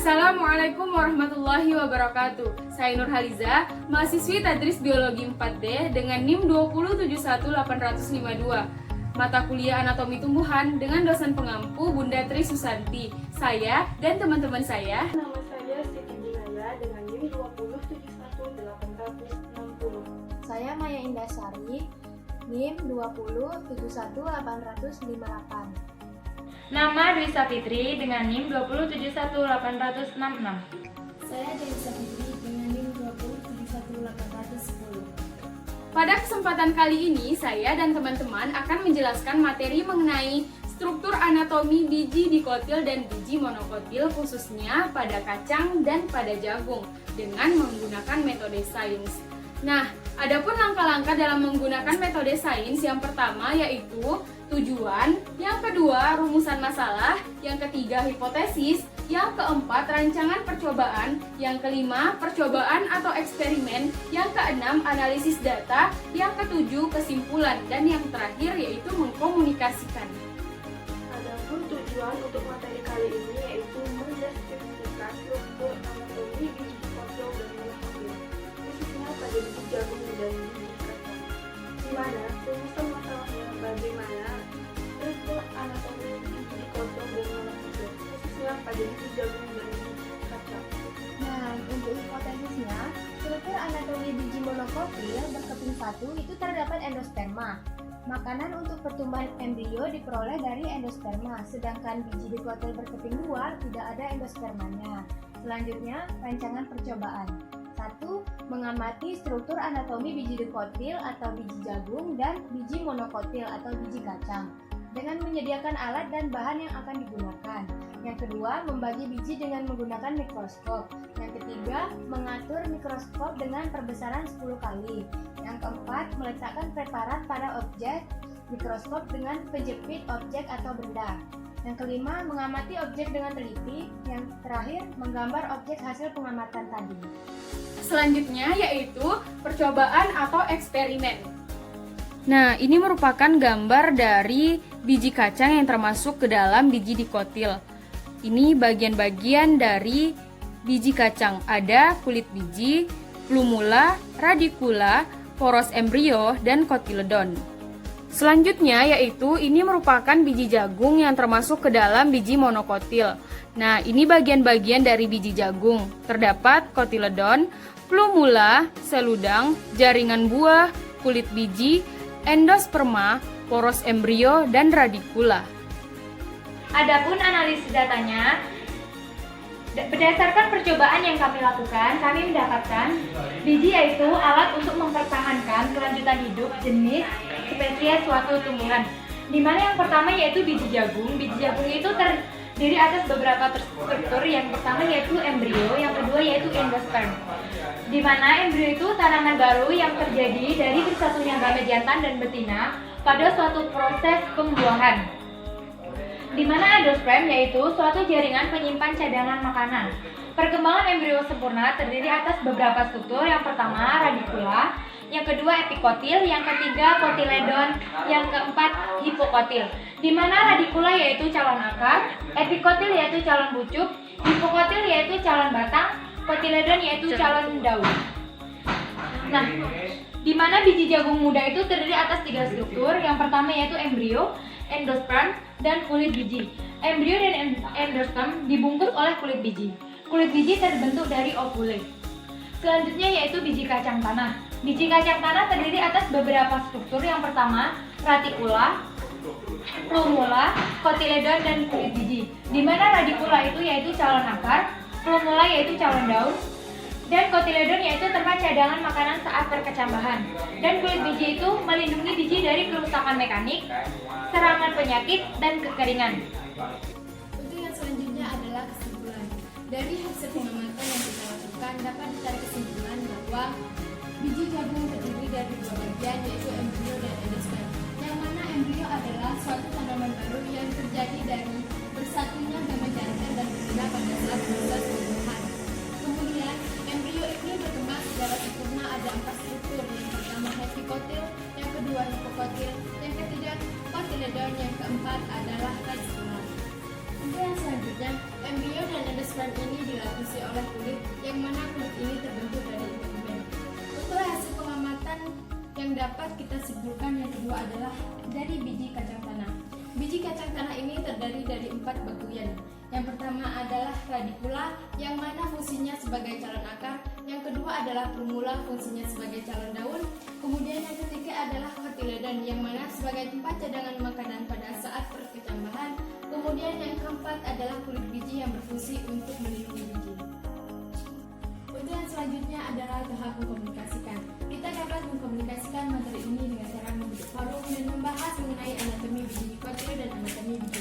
Assalamualaikum warahmatullahi wabarakatuh. Saya Nurhaliza, mahasiswi Tadris Biologi 4D dengan NIM 2071852. Mata kuliah Anatomi Tumbuhan dengan dosen pengampu Bunda Tri Susanti. Saya dan teman-teman saya. Nama saya Siti Jinaya dengan NIM 2071860. Saya Maya Indasari, NIM 2071858. Nama Dwi Sapitri dengan NIM 2071866. Saya Dewi Sapitri dengan NIM 2071810. Pada kesempatan kali ini, saya dan teman-teman akan menjelaskan materi mengenai struktur anatomi biji dikotil dan biji monokotil khususnya pada kacang dan pada jagung dengan menggunakan metode sains. Nah, adapun langkah-langkah dalam menggunakan metode sains yang pertama yaitu tujuan, yang kedua rumusan masalah, yang ketiga hipotesis, yang keempat rancangan percobaan, yang kelima percobaan atau eksperimen, yang keenam analisis data, yang ketujuh kesimpulan, dan yang terakhir yaitu mengkomunikasikan. Adapun tujuan untuk materi kali ini yaitu mendeskripsikan struktur anatomi biji dikotil dan monokotil, khususnya pada biji jagung dan biji kacang. Di mana rumusan masalahnya bagaimana struktur anatomi biji dikotil dan monokotil, khususnya pada biji jagung dan biji kacang. Nah, untuk hipotesisnya, struktur anatomi biji monokotil berkeping satu itu terdapat endosperma. Makanan untuk pertumbuhan embrio diperoleh dari endosperma, sedangkan biji dikotil berkeping dua tidak ada endospermanya. Selanjutnya, rancangan percobaan. 1. Mengamati struktur anatomi biji dikotil atau biji jagung dan biji monokotil atau biji kacang dengan menyediakan alat dan bahan yang akan digunakan. Yang kedua, membagi biji dengan menggunakan mikroskop. Yang ketiga, mengatur mikroskop dengan perbesaran 10 kali. Yang keempat, meletakkan preparat pada objek mikroskop dengan kejepit objek atau benda. Yang kelima, mengamati objek dengan teliti. Yang terakhir, menggambar objek hasil pengamatan tadi. Selanjutnya yaitu percobaan atau eksperimen. Nah, ini merupakan gambar dari biji kacang yang termasuk ke dalam biji dikotil. Ini bagian-bagian dari biji kacang. Ada kulit biji, plumula, radikula, poros embrio, dan kotiledon. Selanjutnya yaitu ini merupakan biji jagung yang termasuk ke dalam biji monokotil. Nah, ini bagian-bagian dari biji jagung. Terdapat kotiledon, plumula, sel udang, jaringan buah, kulit biji, endosperma, poros embrio, dan radikula. Adapun analisis datanya, berdasarkan percobaan yang kami lakukan, kami mendapatkan biji yaitu alat untuk mempertahankan kelanjutan hidup jenis spesies suatu tumbuhan. Di mana yang pertama yaitu biji jagung. Biji jagung itu terdiri atas beberapa struktur. Yang pertama yaitu embrio, yang kedua yaitu endosperm. Di mana embrio itu tanaman baru yang terjadi dari bersatunya gamet jantan dan betina pada suatu proses pembuahan. Di mana endosperm yaitu suatu jaringan penyimpan cadangan makanan. Perkembangan embrio sempurna terdiri atas beberapa struktur. Yang pertama radikula, yang kedua epikotil, yang ketiga kotiledon, yang keempat hipokotil. Di mana radikula yaitu calon akar, epikotil yaitu calon bucuk, hipokotil yaitu calon batang, kotiledon yaitu calon daun. Nah, di mana biji jagung muda itu terdiri atas 3 struktur. Yang pertama yaitu embrio, endosperm, dan kulit biji. Embrio dan endosperm dibungkus oleh kulit biji. Kulit biji terbentuk dari ovule. Selanjutnya yaitu biji kacang tanah. Biji kacang tanah terdiri atas beberapa struktur. Yang pertama radikula, plumula, kotiledon, dan kulit biji. Di mana radikula itu yaitu calon akar, plumula yaitu calon daun, dan kotiledon yaitu tempat cadangan makanan saat berkecambahan. Dan kulit biji itu melindungi biji dari kerusakan mekanik, serangan penyakit, dan kekeringan. Untuk yang selanjutnya adalah kesimpulan. Dari hasil pengamatan yang kita lakukan dapat ditarik kesimpulan bahwa biji jagung terdiri dari 2 bagian yaitu embrio dan endosperm. Yang mana embrio adalah suatu tanaman baru yang terjadi dari bersatunya gamet jantan dan betina pada saat proses pembuahan. Kemudian embrio ini berkembang secara sempurna ada 4 struktur. Yang pertama epikotil, yang kedua hipokotil, yang ketiga kotiledon, yang keempat adalah radikula. Untuk yang selanjutnya, embrio dan endosperm ini dilakukan diproduksi oleh kulit, yang mana kulit ini terbentuk dari pigmen. Untuk hasil pengamatan yang dapat kita simpulkan yang kedua adalah dari biji kacang tanah. Biji kacang tanah ini terdiri dari 4 bagian. Yang pertama adalah radikula, yang mana fungsinya sebagai calon akar. Yang kedua adalah plumula, fungsinya sebagai calon daun. Kemudian yang ketiga adalah kotiledon, yang mana sebagai tempat cadangan makanan pada saat perkecambahan. Kemudian yang keempat adalah kulit biji yang berfungsi untuk melindungi biji. Untuk yang selanjutnya adalah tahap mengkomunikasikan. Kita dapat mengkomunikasikan materi ini dengan cara membentuk forum dan membahas mengenai anatomi biji dikotil dan anatomi biji